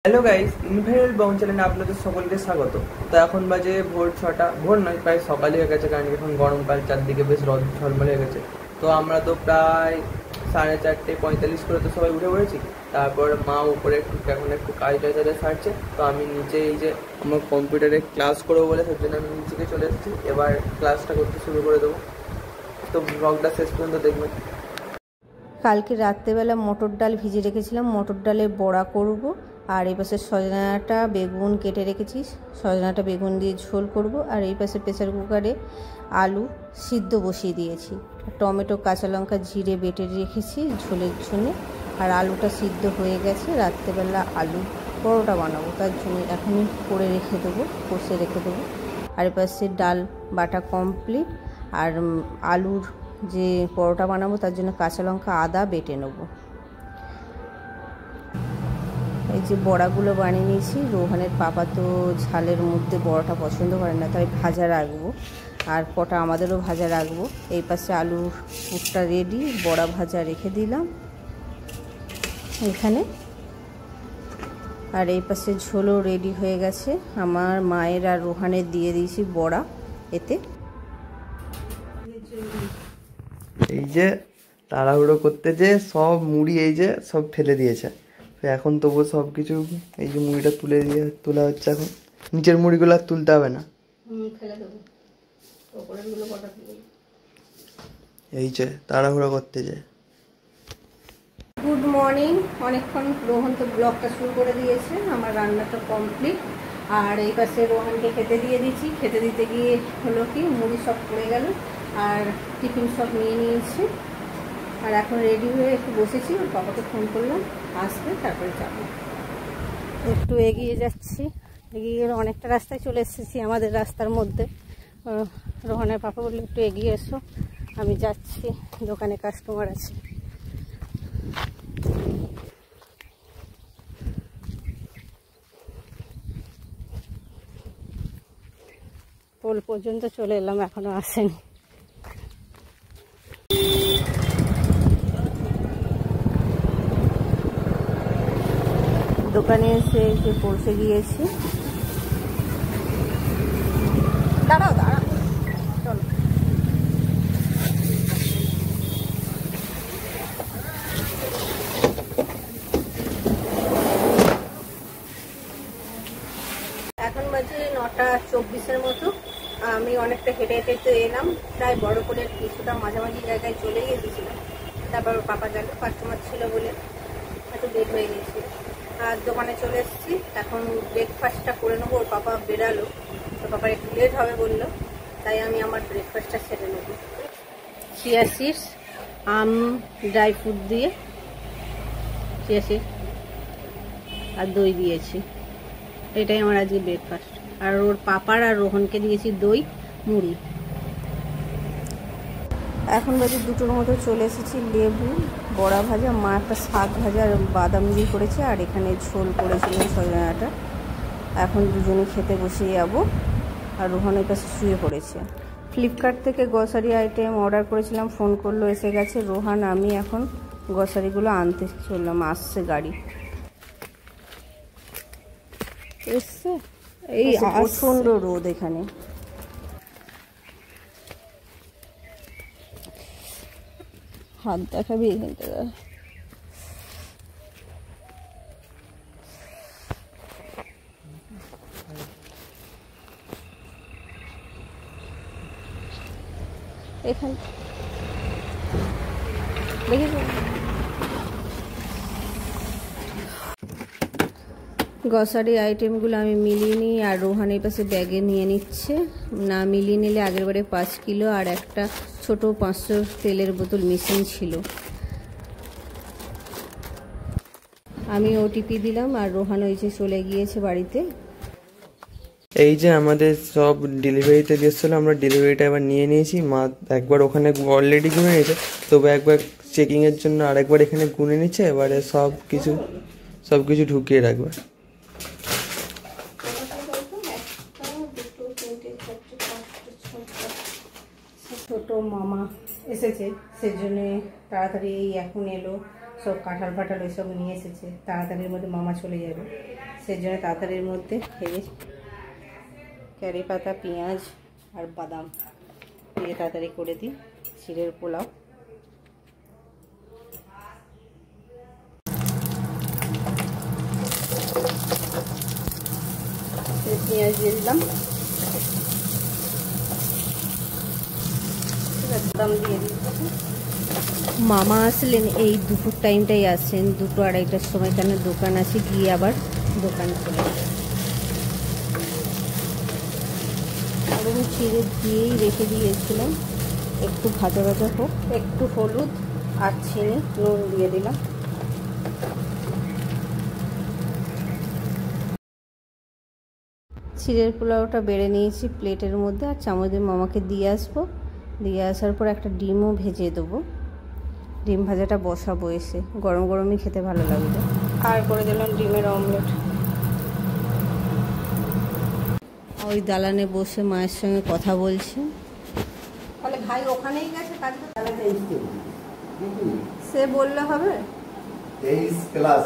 Hello guys, ইনভাইরাল bound চ্যানেলে আপনাদের সকলকে স্বাগত। তো এখন বাজে ভোর 6টা, ভোর নয় প্রায় সকালই হয়ে গেছে, কারণ এখন গরমকাল, চারদিকে বেশ রোদ ঝলমলে হয়ে গেছে। তো আমরা তো প্রায় 4:45 করে তো সবাই উঠে পড়েছি। তারপর মা উপরে এখন একটু কাজ টাজ সারছে, তো আমি নিচে এই যে আমার কম্পিউটারে ক্লাস করবো বলে সেই জন্য আমি নিচে চলে এসেছি। এবার ক্লাসটা করতে শুরু করে দেবো, তো ব্লগটা শেষ পর্যন্ত দেখবেন। কালকে রাত্রেবেলা মটর ডাল ভিজে রেখেছিলাম, মটর ডালের বড়া করব। আর এই পাশে সজনাটা বেগুন কেটে রেখেছি, সজনাটা বেগুন দিয়ে ঝোল করব। আর এই পাশে প্রেসার কুকারে আলু সিদ্ধ বসিয়ে দিয়েছি, টমেটো কাঁচা লঙ্কা জিরে বেটে রেখেছি ঝোলের জন্য। আর আলুটা সিদ্ধ হয়ে গেছে, রাত্রেবেলা আলু পরোটা বানাবো, তার জন্য এখনই করে রেখে দেবো, কষে রেখে দেবো। আর এই পাশে ডাল বাটা কমপ্লিট। আর আলুর যে পরোটা বানাবো তার জন্য কাঁচা লঙ্কা আদা বেটে নেব। এই যে বড়াগুলো বানিয়ে নিয়েছি। রোহানের পাপা তো ঝালের মধ্যে বড়াটা পছন্দ করে না, তাই ভাজা রাখবো, আর কটা আমাদেরও ভাজা রাখবো। এই পাশে আলুর পুরটা রেডি, বড়া ভাজা রেখে দিলাম এখানে। আর এই পাশে ঝোলও রেডি হয়ে গেছে আমার মায়ের আর রোহানের দিয়ে দিয়েছি বড়া এতে। এই যে তাড়াহুড়ো করতে যে সব মুড়ি এই যে সব ফেলে দিয়েছে। এখন তবুও সব কিছু এই যে মুড়িটা তোলা হচ্ছে। এখন নিচের মুড়িগুলো আর তুলতে হবে না, এই যে তাড়াহুড়ো করতে যে। Good morning. অনেকক্ষণ রোহন তো ব্লগটা শুরু করে দিয়েছে, আমার রান্নাটা কমপ্লিট। আর এই পাশে রোহনকে খেতে দিয়ে দিচ্ছি। খেতে দিতে গিয়ে হলো কি মুড়ি সব পড়ে গেল, আর টিফিন সব নিয়ে নিয়েছি। আর এখন রেডি হয়ে একটু বসেছি, ওর বাবাকে ফোন করলাম, আসবে তারপরে যাব। একটু এগিয়ে যাচ্ছি, এগিয়ে গেলে অনেকটা রাস্তায় চলে এসেছি আমাদের রাস্তার মধ্যে। রোহনের পাপা বললে একটু এগিয়ে এসো, আমি যাচ্ছি, দোকানে কাস্টমার আছে। পোল পর্যন্ত চলে এলাম, এখনো আসেনি। দোকানে এসে যে পৌঁছে গিয়েছি। দাঁড়াও দাঁড়াও, চলো। এখন বাজে 9:24 মতো। আমি অনেকটা হেঁটে হেঁটে তো এলাম, প্রায় বড় করে কিছুটা মাঝামাঝি জায়গায় চলে গিয়েছিলাম। তারপর পাপা গেল, কাস্টমার ছিল বলে একটু লেট হয়ে গিয়েছিল। আর দোকানে চলে এসেছি, এখন ব্রেকফাস্টটা করে নেবো। ওর পাপা বেরালো, তো পাপা একটু লেট হবে বললো, তাই আমি আমার ব্রেকফাস্টটা সেরে নেবো। চিয়া সিডস, আম, ড্রাই ফ্রুট দিয়ে চিয়া সিডস আর দই দিয়েছি, এটাই আমার আজকে ব্রেকফাস্ট। আর ওর পাপার আর রোহনকে দিয়েছি দই মুড়ি। এখন বাজে 2টোর মতো চলে এসেছি। লেবু, বড়া ভাজা, মা একটা শাক ভাজা আর বাদাম দিয়ে করেছে, আর এখানে ঝোল করেছিল সজনাটা। এখন দুজনে খেতে বসে যাবো। আর রোহনের কাছে শুয়ে পড়েছে। ফ্লিপকার্ট থেকে গ্রসারি আইটেম অর্ডার করেছিলাম, ফোন করলো, এসে গেছে। রোহান আমি এখন গ্রসারিগুলো আনতে চললাম, আসছে গাড়ি এসছে। এই প্রচন্ড রোদ এখানে। হাত দেখাবি এখান থেকে। এখানে দেখেছো গ্রসারি আইটেমগুলো আমি মিলিয়ে নিই, আর রোহান এই পাশে ব্যাগে নিয়ে নিচ্ছে। না মিলিয়ে নিলে আগের বারে 5 কিলো আর একটা ছোট 500 তেলের বোতল মিসিং ছিল। আমি ওটিপি দিলাম, আর রোহান ওই যে চলে গিয়েছে বাড়িতে। এই যে আমাদের সব ডেলিভারিতে দিয়েছিল, আমরা ডেলিভারিটা এবার নিয়ে নিয়েছি। মা একবার ওখানে অলরেডি গুনে নিয়েছে, তবে একবার চেকিংয়ের জন্য আরেকবার এখানে গুনে নিচ্ছে। এবারে সব কিছু ঢুকিয়ে রাখবে। ছোট মামা এসেছে, সেজন্য তাড়াতাড়ি এখন এলো। সব কাঁঠাল ফাটাল ওইসব নিয়ে এসেছে, তাড়াতাড়ির মধ্যে মামা চলে যাবে, সেই জন্য তাড়াতাড়ির মধ্যে কারি পাতা, পেঁয়াজ আর বাদাম দিয়ে তাড়াতাড়ি করে দিই চিড়ের পোলাও। পেঁয়াজ দিয়ে দিলাম, বাদাম দিয়ে দিচ্ছি। মামা আসলেন এই দুপুর টাইমটাই আসছেন, 2-2:30টার সময়, কেন দোকান আছে, গিয়ে আবার দোকান চলে চিড়ে দিয়েই রেখে দিয়েছিলাম, একটু ভাজা ভাজা হোক, একটু হলুদ আর চিনি নুন দিয়ে দিলাম। চিড়ের পোলাওটা বেড়ে নিয়েছি প্লেটের মধ্যে, আর চামচ দিয়ে মামাকে দিয়ে আসবো। দিয়ে আসার পর একটা ডিমও ভেজে দেবো, ডিম ভাজাটা বসাবো এসে, গরম গরমই খেতে ভালো লাগবে। আর করে দিলাম ডিমের অমলেট। ওই দালানে বসে মায়ের সঙ্গে কথা বলছি। তাহলে ভাই ওখানেই গেছে কাজ করতে, সে বললে হবে 23 প্লাস।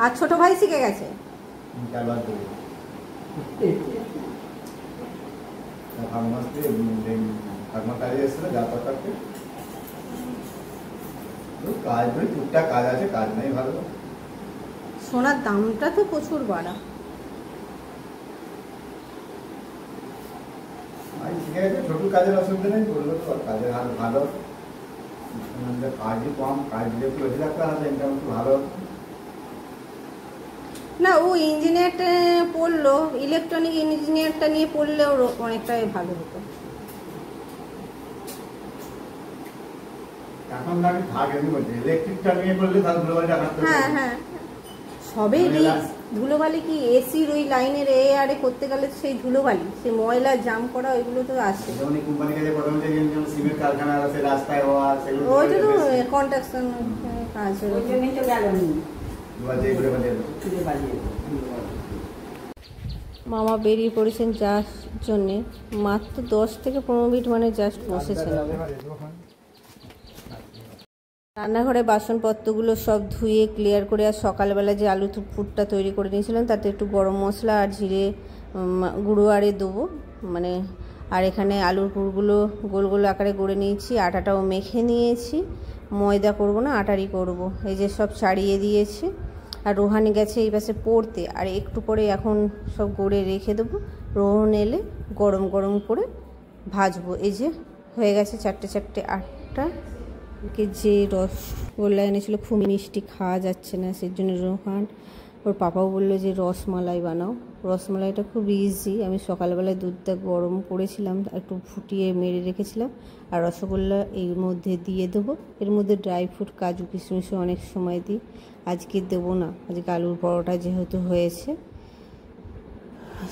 আর ছোট ভাই শিখে গেছে। কাজ আছে, কাজ নেই ভালো। সোনার দামটা তো প্রচুর বাড়া। ছোট কাজের অসুবিধা নেই, করলে তো কাজের হাল ভালো, কাজই কম, কাজ দিলে একটু বেশি রাখতে হবে, ইনকাম একটু ভালো। না, ও ইঞ্জিনিয়ারটা পড়লো, ইলেকট্রনিক ইঞ্জিনিয়ারটা নিয়ে পড়লে ওর অনেকটাই ভালো হতো। এখন আমি থাকে বলছি ইলেকট্রিকটা নিয়ে করলে তাহলে ধুলোবালিটা কাটতে হবে। হ্যাঁ হ্যাঁ, সবই রিস্ক। ধুলোবালি কি এসির ওই লাইনের আরে করতে গেলে সেই ধুলোবালি, সেই ময়লা জাম করা ওইগুলো তো আসে। যেমন কোম্পানি কাজে প্রথম থেকে যেমন সিমেন্ট কারখানা আছে, রাস্তায় হওয়া, সেগুলো ওইটা তো কন্ট্রাকশন কাজ, ওই জন্যই তো গেল। মামা বেরিয়ে পড়েছেন যার জন্যে, মাত্র 10 থেকে 15 মিনিট মানে জাস্ট বসেছেন। রান্নাঘরে বাসনপত্রগুলো সব ধুয়ে ক্লিয়ার করে, আর সকালবেলা যে আলু পুরটা তৈরি করে নিয়েছিলাম তাতে একটু গরম মশলা আর জিরে গুঁড়ো আরে দেবো মানে। আর এখানে আলুর পুরগুলো গোল গোল আকারে গড়ে নিয়েছি, আটাটাও মেখে নিয়েছি, ময়দা করব না আটারই করব। এই যে সব ছাড়িয়ে দিয়েছি, আর রোহানি গেছে এই পাশে পড়তে, আর একটু পরে এখন সব গড়ে রেখে দেবো, রোহন এলে গরম গরম করে ভাজবো। এই যে হয়ে গেছে 4টে আটটা। যে রসগোল্লা এনেছিল খুব মিষ্টি, খাওয়া যাচ্ছে না, সেই জন্য রোহান ওর পাপাও বললো যে রসমালাই বানাও। রসমালাইটা খুব ইজি, আমি সকালবেলায় দুধটা গরম করেছিলাম, একটু ফুটিয়ে মেরে রেখেছিলাম, আর রসগোল্লা এর মধ্যে দিয়ে দেবো। এর মধ্যে ড্রাই ফ্রুট, কাজু কিশমিশও অনেক সময় দিই, আজকে দেবো না, আজকে আলুর পরোটা যেহেতু হয়েছে।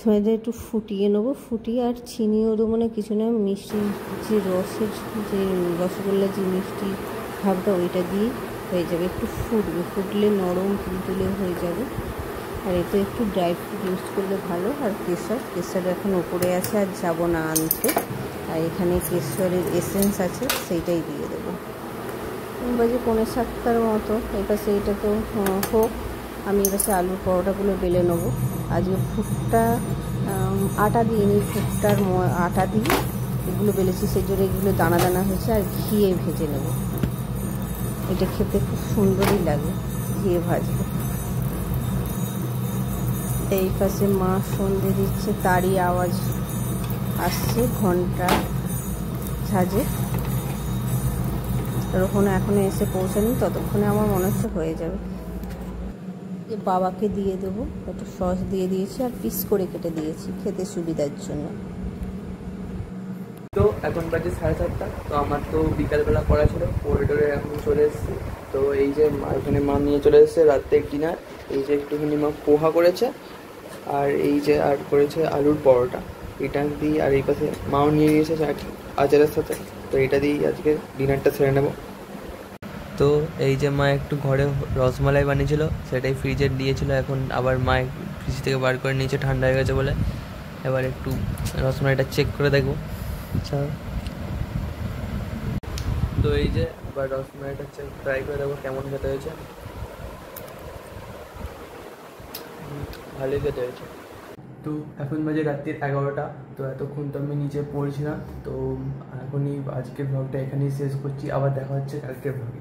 সময়টা একটু ফুটিয়ে নেবো, ফুটিয়ে আর চিনিও দেবো না, কিছু না, মিষ্টি যে রসের যে রসগোল্লা যে মিষ্টি ভাবটা ওইটা দিয়ে হয়ে যাবে। একটু ফুটবে, ফুটলে নরম তুলতুলে হয়ে যাবে। আর এতে একটু ড্রাই ফ্রুট ইউজ করলে ভালো। আর কেশর এখন ওপরে আছে, আর যাবো না আনতে। আর এখানে কেশরের এসেন্স আছে, সেইটাই দিয়ে দেবো। বাজে 6:45 মতো। এপাশে এটা তো হোক, আমি এপাশে আলুর পরোটাগুলো বেলে নেবো। আজকে ফুটটা আটা দিয়ে নিই, ফুটটার আটা দিয়ে এগুলো বেলেছি, সেই জন্য এগুলো দানা দানা হয়েছে, আর ঘিয়ে ভেজে নেব। এটা খেতে খুব সুন্দরই লাগে ঘিয়ে ভাজলে। এই পাশে মা সন্ধে দিচ্ছে, তারই আওয়াজ আসছে ঘন্টা ঝাঁঝে। ওখানে এখনো এসে পৌঁছানি, ততক্ষণে আমার মনে হচ্ছে হয়ে যাবে। যে বাবাকে দিয়ে দেবো, একটু সস দিয়ে দিয়েছি, আর পিস করে কেটে দিয়েছি খেতে সুবিধার জন্য। তো এখন বাজে 7:30। তো আমার তো বিকালবেলা পড়া ছিল, করিডোরে এখন চলে এসেছি। তো এই যে এখানে মা নিয়ে চলে এসেছে রাতের ডিনার। এই যে একটুখানি মা পোহা করেছে, আর এই যে আর করেছে আলুর পরোটা, এটা দিয়ে, আর এই পাশে মাও নিয়ে নিয়েছে আচারের সাথে। তো এটা দিয়েই আজকে ডিনারটা সেরে নেব। তো এই যে মা একটু ঘরে রসমালাই বানিয়েছিল, সেটাই ফ্রিজে দিয়েছিল, এখন আবার মা ফ্রিজ থেকে বার করে নিয়েছে ঠান্ডা হয়ে গেছে বলে। এবার একটু রসমালাইটা চেক করে দেখবো। আচ্ছা, তো এই যে আবার রসমালাইটা ট্রাই করে দেখো কেমন খেতে হয়েছে। ভালোই খেতে হয়েছে। তো এখন বাজে রাত্রির 11টা। তো এতক্ষণ তো আমি নিচে পড়ছিলাম। তো এখনই আজকের ব্লগটা এখানেই শেষ করছি, আবার দেখা হচ্ছে কালকের ব্লগে।